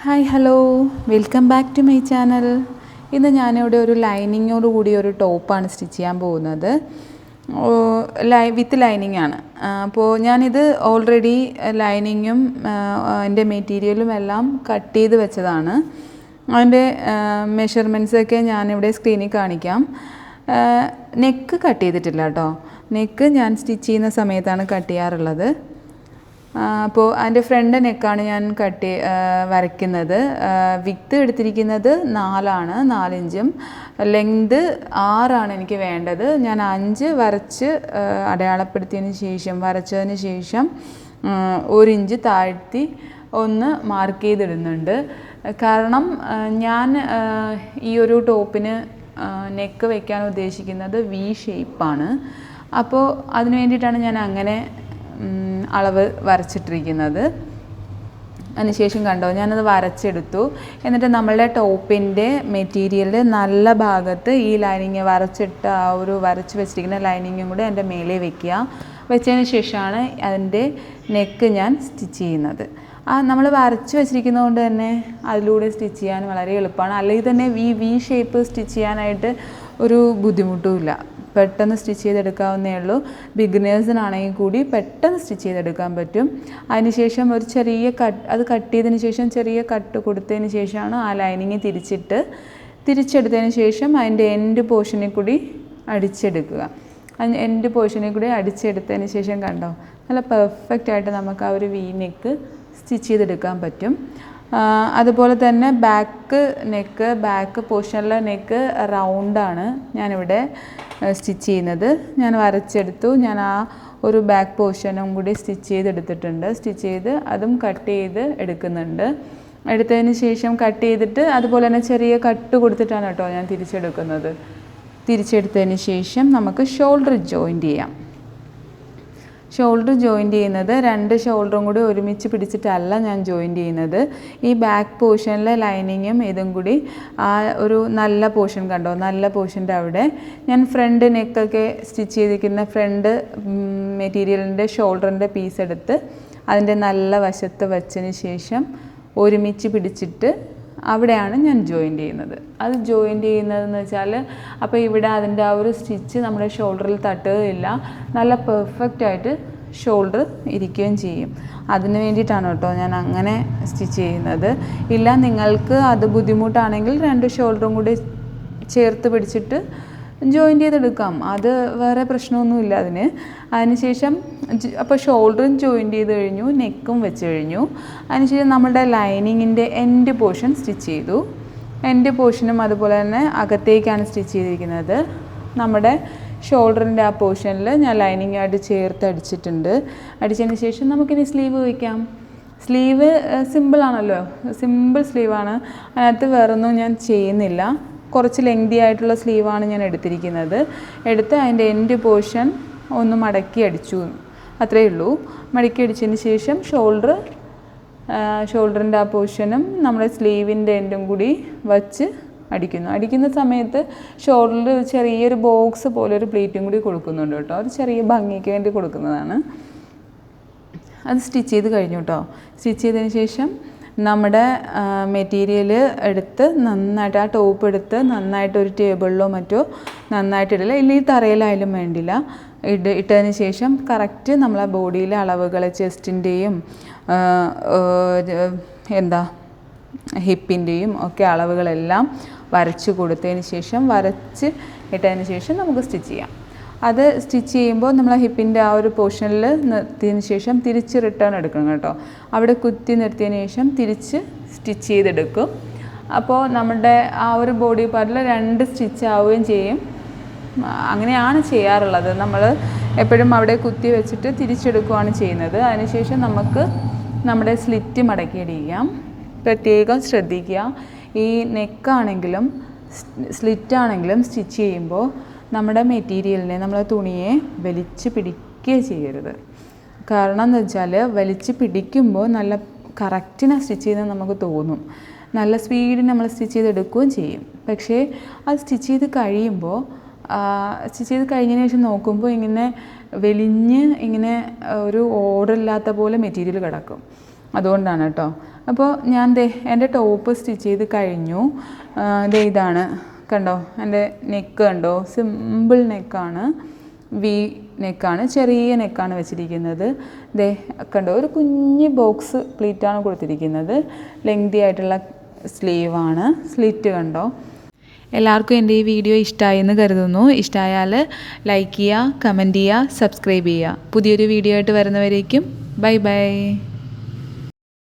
Hi hello, welcome back to my channel. ഇന്ന് ഞാനിവിടെ ഒരു ലൈനിങ്ങോട് കൂടി ഒരു ടോപ്പാണ് സ്റ്റിച്ച് ചെയ്യാൻ പോകുന്നത്. വിത്ത് ലൈനിങ് ആണ്. അപ്പോൾ ഞാനിത് ഓൾറെഡി ലൈനിങ്ങും അതിൻ്റെ മെറ്റീരിയലും എല്ലാം കട്ട് ചെയ്ത് വെച്ചതാണ്. അതിൻ്റെ മെഷർമെൻറ്റ്സൊക്കെ ഞാനിവിടെ സ്ക്രീനിൽ കാണിക്കാം. നെക്ക് കട്ട് ചെയ്തിട്ടില്ല കേട്ടോ. നെക്ക് ഞാൻ സ്റ്റിച്ച് ചെയ്യുന്ന സമയത്താണ് കട്ട് ചെയ്യാറുള്ളത്. അപ്പോൾ അതിൻ്റെ ഫ്രണ്ട് നെക്കാണ് ഞാൻ വരയ്ക്കുന്നത്. വിത്ത് എടുത്തിരിക്കുന്നത് 4 ഇഞ്ചും ലെങ്ത് 6 എനിക്ക് വേണ്ടത്. ഞാൻ 5 വരച്ച് വരച്ചതിന് ശേഷം 1 ഇഞ്ച് താഴ്ത്തി ഒന്ന് മാർക്ക് ചെയ്തിടുന്നുണ്ട്. കാരണം ഞാൻ ഈ ഒരു ടോപ്പിന് നെക്ക് വയ്ക്കാൻ ഉദ്ദേശിക്കുന്നത് വി ഷേപ്പാണ്. അപ്പോൾ അതിന് വേണ്ടിയിട്ടാണ് ഞാൻ അങ്ങനെ അളവ് വരച്ചിട്ടിരിക്കുന്നത്. അതിനുശേഷം കണ്ടോ, ഞാനത് വരച്ചെടുത്തു. എന്നിട്ട് നമ്മളുടെ ടോപ്പിൻ്റെ മെറ്റീരിയലിൽ നല്ല ഭാഗത്ത് ഈ ലൈനിങ് വരച്ച് വെച്ചിരിക്കുന്ന ലൈനിങ്ങും കൂടെ എൻ്റെ മേലെ വെച്ചതിന് ശേഷമാണ് അതിൻ്റെ നെക്ക് ഞാൻ സ്റ്റിച്ച് ചെയ്യുന്നത്. നമ്മൾ വരച്ച് വെച്ചിരിക്കുന്നത് കൊണ്ട് തന്നെ അതിലൂടെ സ്റ്റിച്ച് ചെയ്യാൻ വളരെ എളുപ്പമാണ്. അല്ലെങ്കിൽ തന്നെ വി ഷേപ്പ് സ്റ്റിച്ച് ചെയ്യാനായിട്ട് ഒരു ബുദ്ധിമുട്ടുമില്ല. പെട്ടെന്ന് സ്റ്റിച്ച് ചെയ്തെടുക്കാവുന്നേ ഉള്ളൂ. ബിഗിനേഴ്സിനാണെങ്കിൽ കൂടി പെട്ടെന്ന് സ്റ്റിച്ച് ചെയ്തെടുക്കാൻ പറ്റും. അതിനുശേഷം ഒരു ചെറിയ കട്ട് ചെയ്തതിന് ശേഷം ചെറിയ കട്ട് കൊടുത്തതിന് ശേഷമാണ് ആ ലൈനിങ് തിരിച്ചെടുത്തതിന് ശേഷം അതിൻ്റെ എൻഡ് പോർഷനിൽ കൂടി അടിച്ചെടുക്കുക. എൻഡ് പോർഷനിൽ കൂടി അടിച്ചെടുത്തതിന് ശേഷം കണ്ടോ, നല്ല പെർഫെക്റ്റായിട്ട് നമുക്ക് ആ ഒരു വി നെക്ക് സ്റ്റിച്ച് ചെയ്തെടുക്കാൻ പറ്റും. അതുപോലെ തന്നെ ബാക്ക് പോർഷനിലെ നെക്ക് റൗണ്ടാണ് ഞാനിവിടെ സ്റ്റിച്ച് ചെയ്യുന്നത്. ഞാൻ വരച്ചെടുത്തു. ഞാൻ ആ ഒരു ബാക്ക് പോർഷനും കൂടി സ്റ്റിച്ച് ചെയ്തെടുത്തിട്ടുണ്ട്. സ്റ്റിച്ച് ചെയ്ത് അതും കട്ട് ചെയ്ത് എടുത്തതിന് ശേഷം കട്ട് ചെയ്തിട്ട് അതുപോലെ തന്നെ ചെറിയ കട്ട് കൊടുത്തിട്ടാണ് കേട്ടോ ഞാൻ തിരിച്ചെടുക്കുന്നത്. തിരിച്ചെടുത്തതിന് ശേഷം നമുക്ക് ഷോൾഡർ ജോയിൻറ്റ് ചെയ്യാം. ഷോൾഡർ ജോയിൻറ്റ് ചെയ്യുന്നത് 2 ഷോൾഡറും കൂടി ഒരുമിച്ച് പിടിച്ചിട്ടല്ല ഞാൻ ജോയിൻറ്റ് ചെയ്യുന്നത്. ഈ ബാക്ക് പോർഷനിലെ ലൈനിങ്ങും ഇതും കൂടി ആ ഒരു നല്ല പോർഷൻ കണ്ടോ, നല്ല പോർഷൻ്റെ അവിടെ ഞാൻ ഫ്രണ്ട് നെക്കൊക്കെ സ്റ്റിച്ച് ചെയ്തിരിക്കുന്ന ഫ്രണ്ട് മെറ്റീരിയലിൻ്റെ ഷോൾഡറിൻ്റെ പീസ് എടുത്ത് അതിൻ്റെ നല്ല വശത്ത് വച്ചതിന് ശേഷം ഒരുമിച്ച് പിടിച്ചിട്ട് അവിടെയാണ് ഞാൻ ജോയിൻറ്റ് ചെയ്യുന്നത്. അത് ജോയിൻറ്റ് ചെയ്യുന്നതെന്ന് വെച്ചാൽ അപ്പോൾ ഇവിടെ അതിൻ്റെ ആ ഒരു സ്റ്റിച്ച് നമ്മുടെ ഷോൾഡറിൽ തട്ടുകയില്ല, നല്ല പെർഫെക്റ്റായിട്ട് ഷോൾഡർ ഇരിക്കുകയും ചെയ്യും. അതിന് വേണ്ടിയിട്ടാണ് കേട്ടോ ഞാൻ അങ്ങനെ സ്റ്റിച്ച് ചെയ്യുന്നത്. ഇല്ല, നിങ്ങൾക്ക് അത് ബുദ്ധിമുട്ടാണെങ്കിൽ 2 ഷോൾഡറും കൂടി ചേർത്ത് പിടിച്ചിട്ട് ജോയിൻറ്റ് ചെയ്തെടുക്കാം. അത് വേറെ പ്രശ്നമൊന്നുമില്ല അതിന്. അതിനുശേഷം അപ്പോൾ ഷോൾഡറും ജോയിൻറ്റ് ചെയ്ത് കഴിഞ്ഞു, നെക്കും വെച്ച് കഴിഞ്ഞു. അതിനുശേഷം നമ്മുടെ ലൈനിങ്ങിൻ്റെ എൻഡ് പോർഷൻ സ്റ്റിച്ച് ചെയ്തു. എൻഡ് പോർഷനും അതുപോലെ തന്നെ അകത്തേക്കാണ് സ്റ്റിച്ച് ചെയ്തിരിക്കുന്നത്. നമ്മുടെ ഷോൾഡറിൻ്റെ ആ പോർഷനിൽ ഞാൻ ലൈനിങ്ങായിട്ട് ചേർത്ത് അടിച്ചതിന് ശേഷം നമുക്കിനി സ്ലീവ് വയ്ക്കാം. സ്ലീവ് സിമ്പിളാണല്ലോ, സിമ്പിൾ സ്ലീവാണ്. അതിനകത്ത് വേറൊന്നും ഞാൻ ചെയ്യുന്നില്ല. കുറച്ച് ലെങ്തി ആയിട്ടുള്ള സ്ലീവാണ് ഞാൻ എടുത്തിരിക്കുന്നത്. അതിൻ്റെ എൻഡ് പോർഷൻ ഒന്ന് മടക്കി അടിച്ചു, അത്രയേ ഉള്ളൂ. മടക്കി അടിച്ചതിന് ശേഷം ഷോൾഡറിൻ്റെ ആ പോർഷനും നമ്മുടെ സ്ലീവിൻ്റെ എൻഡും കൂടി വച്ച് അടിക്കുന്ന സമയത്ത് ഷോൾഡറിൽ ചെറിയൊരു ബോക്സ് പോലെ ഒരു പ്ലീറ്റും കൂടി കൊടുക്കുന്നുണ്ട് കേട്ടോ. ഒരു ചെറിയ ഭംഗിക്ക് വേണ്ടി കൊടുക്കുന്നതാണ്. അത് സ്റ്റിച്ച് ചെയ്ത് കഴിഞ്ഞു കേട്ടോ. സ്റ്റിച്ച് ചെയ്തതിന് ശേഷം നമ്മുടെ മെറ്റീരിയൽ എടുത്ത് നന്നായിട്ട് ആ ടോപ്പ് എടുത്ത് നന്നായിട്ട് ഒരു ടേബിളിലോ മറ്റോ നന്നായിട്ടിടില്ല, ഇല്ലെങ്കിൽ തറയിലായാലും വേണ്ടില്ല. ഇട്ടതിന് ശേഷം കറക്റ്റ് നമ്മളെ ബോഡിയിലെ അളവുകൾ, ചെസ്റ്റിൻ്റെയും ഹിപ്പിൻ്റെയും ഒക്കെ അളവുകളെല്ലാം വരച്ച് ഇട്ടതിന് ശേഷം നമുക്ക് സ്റ്റിച്ച് ചെയ്യാം. അത് സ്റ്റിച്ച് ചെയ്യുമ്പോൾ നമ്മൾ ഹിപ്പിൻ്റെ ആ ഒരു പോർഷനിൽ നിർത്തിയതിന് ശേഷം തിരിച്ച് റിട്ടേൺ എടുക്കണം കേട്ടോ. അവിടെ കുത്തി നിർത്തിയതിന് ശേഷം തിരിച്ച് സ്റ്റിച്ച് ചെയ്തെടുക്കും. അപ്പോൾ നമ്മുടെ ആ ഒരു ബോഡി പാർട്ടിൽ 2 സ്റ്റിച്ച് ആവുകയും ചെയ്യും. അങ്ങനെയാണ് ചെയ്യാറുള്ളത്. നമ്മൾ എപ്പോഴും അവിടെ കുത്തി വെച്ചിട്ട് തിരിച്ചെടുക്കുകയാണ് ചെയ്യുന്നത്. അതിനുശേഷം നമുക്ക് നമ്മുടെ സ്ലിറ്റ് മടക്കി അടിക്കാം. പ്രത്യേകം ശ്രദ്ധിക്കുക, ഈ നെക്കാണെങ്കിലും സ്ലിറ്റാണെങ്കിലും സ്റ്റിച്ച് ചെയ്യുമ്പോൾ നമ്മുടെ മെറ്റീരിയലിനെ, നമ്മളെ തുണിയെ വലിച്ച് പിടിക്കുകയേ ചെയ്യരുത്. കാരണം എന്ന് വെച്ചാൽ വലിച്ച് പിടിക്കുമ്പോൾ നല്ല കറക്റ്റിന് സ്റ്റിച്ച് ചെയ്യുന്നത് നമുക്ക് തോന്നും, നല്ല സ്പീഡിൽ നമ്മൾ സ്റ്റിച്ച് ചെയ്തെടുക്കുകയും ചെയ്യും. പക്ഷേ അത് സ്റ്റിച്ച് ചെയ്ത് കഴിഞ്ഞതിന് ശേഷം നോക്കുമ്പോൾ ഇങ്ങനെ വലിഞ്ഞ് ഇങ്ങനെ ഒരു ഓർഡർ ഇല്ലാത്ത പോലെ മെറ്റീരിയൽ കിടക്കും. അതുകൊണ്ടാണ് കേട്ടോ. അപ്പോൾ ഞാൻ എൻ്റെ ടോപ്പ് സ്റ്റിച്ച് ചെയ്ത് കഴിഞ്ഞു. ഇതാണ് കണ്ടോ, എൻ്റെ നെക്ക് കണ്ടോ, സിമ്പിൾ നെക്കാണ്, വി നെക്കാണ്, ചെറിയ നെക്കാണ് വെച്ചിരിക്കുന്നത്. കണ്ടോ, ഒരു കുഞ്ഞ് ബോക്സ് പ്ലീറ്റാണ് കൊടുത്തിരിക്കുന്നത്. ലെങ്തി ആയിട്ടുള്ള സ്ലീവാണ്, സ്ലിറ്റ് കണ്ടോ. എല്ലാവർക്കും എൻ്റെ ഈ വീഡിയോ ഇഷ്ടമായി എന്ന് കരുതുന്നു. ഇഷ്ടമായാൽ ലൈക്ക് ചെയ്യുക, കമൻറ്റ് ചെയ്യുക, സബ്സ്ക്രൈബ് ചെയ്യുക. പുതിയൊരു വീഡിയോ ആയിട്ട് വരുന്നവരേക്കും ബൈ ബൈ.